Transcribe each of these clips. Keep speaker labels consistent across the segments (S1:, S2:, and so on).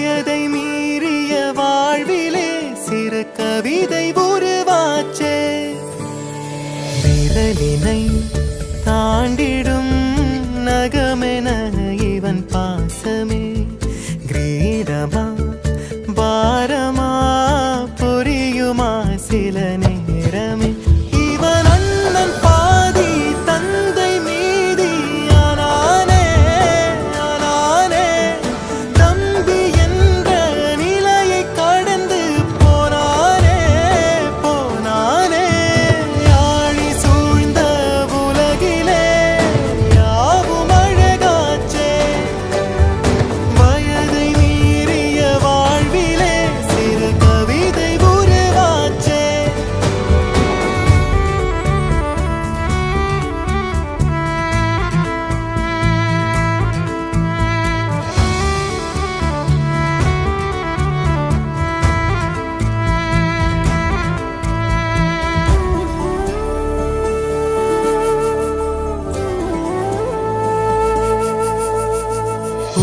S1: வயதை மீறிய வாழ்விலே சிறு கவிதை உருவாச்சே. விரலினை தாண்டிடும் நகமென இவன் பாசமே கிரீடமா பாரமா புரியுமா சில நேரமே. இவன் அண்ணன் பாதி தந்தை மீதி ஆனானே ஆனானே. தம்பி என்ற நிலையை கடந்து போனானே போனானே. ஆழி சூழ்ந்த உலகிலே யாவும் அழகாச்சே. வயதை மீறிய வாழ்விலே சிறு கவிதை உருவாச்சே.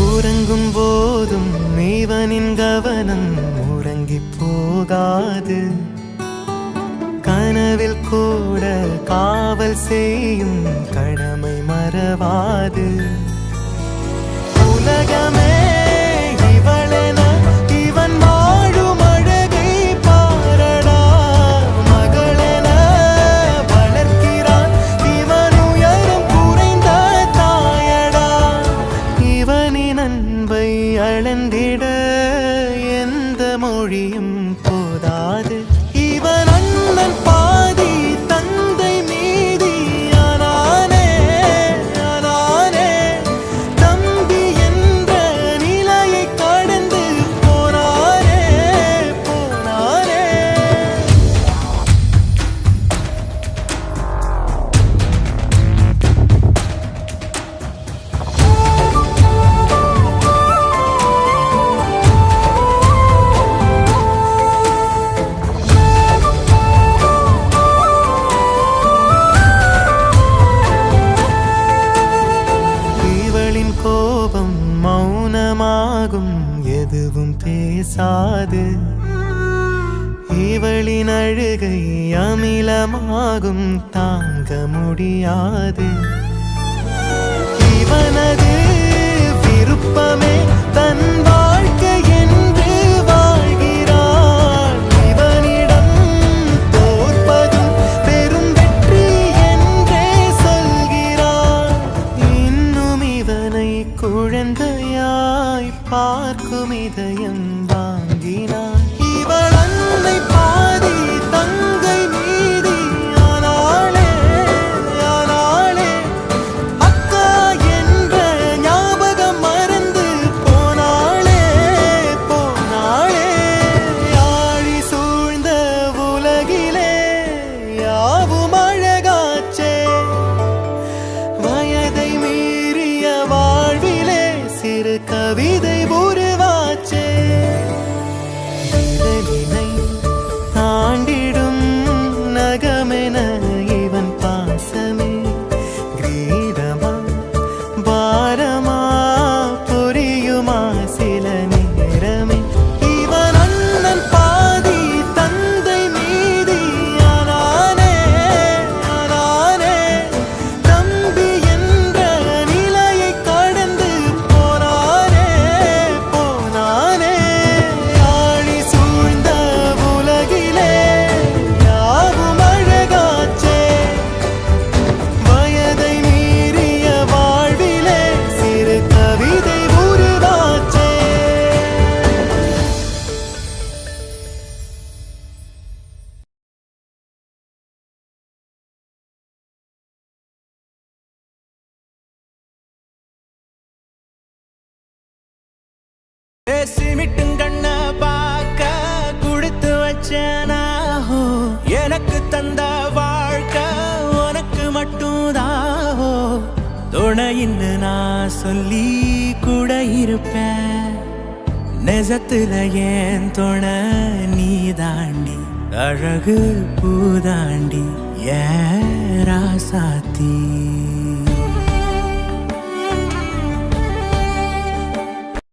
S1: உறங்கும் போதும் இவனின் கவனம் உறங்கி போகாது. கனவில் கூட காவல் செய்யும் கடமை மறவாது. உலகமே இவளென இவன் வாழும் அழகை பாரடா. மகளென வளர்க்கிறான் இவன் உயரம் குறைந்த தாயடா. இவனின் அன்பை அளந்திட எந்த மொழியும் போதாது. இவன் அண்ணன் பாதி தந்தை மீதி ஆனானே ஆனானே. தம்பி என்ற நிலையை கடந்து போனானே போனானே. இவளின் கோபம் மௌனமாகும் எதுவும் பேசாது. இவளின் அழுகை அமிலமாகும் தாங்க முடியாது. இவனது விருப்பமே தன் வாழ்க்கை என்று வாழ்கிறாள். இவனிடம் தோற்பதும் பெரும் வெற்றி என்றே சொல்கிறாள். இன்னும் இவனை குழந்தையாய் பார்க்கும் இதயம் வாங்கினான். இவள் அன்னை பாதி தங்கை மீதி ஆனாளே ஆனாளே. அக்கா என்ற ஞாபகம் மறந்து போனாளே போனாளே. ஆழி சூழ்ந்த உலகிலே யாவும் அழகாச்சே. வயதை மீறிய வாழ்விலே சிறு கவிதை உருவாச்சே. விரலினை தாண்டிடும் நகமென இவன் பாசமே கிரீடமா பாரமா புரியுமா சில நேரமே. இவன் அண்ணன் பாதி தந்தை மீதி ஆனானே ஆனானே. தம்பி என்ற நிலையை கடந்து போனானே போனானே. ஆழி சூழ்ந்த உலகிலே யாவும் அழகாச்சே. வயதை மீறிய வாழ்விலே சிறு கவிதை உருவாச்சே.
S2: சிமிட்டும் கண்ண பார்க்க குடுத்து வச்சனாஹோ. எனக்கு தந்த வாழ்க்கை உனக்கு மட்டும்தாஹோ. துணையின்னு நான் சொல்லி கூட இருப்பேன். நெசத்துல ஏன் துணை நீ தாண்டி. அழகு பூதாண்டி ஏ ராசாத்தி.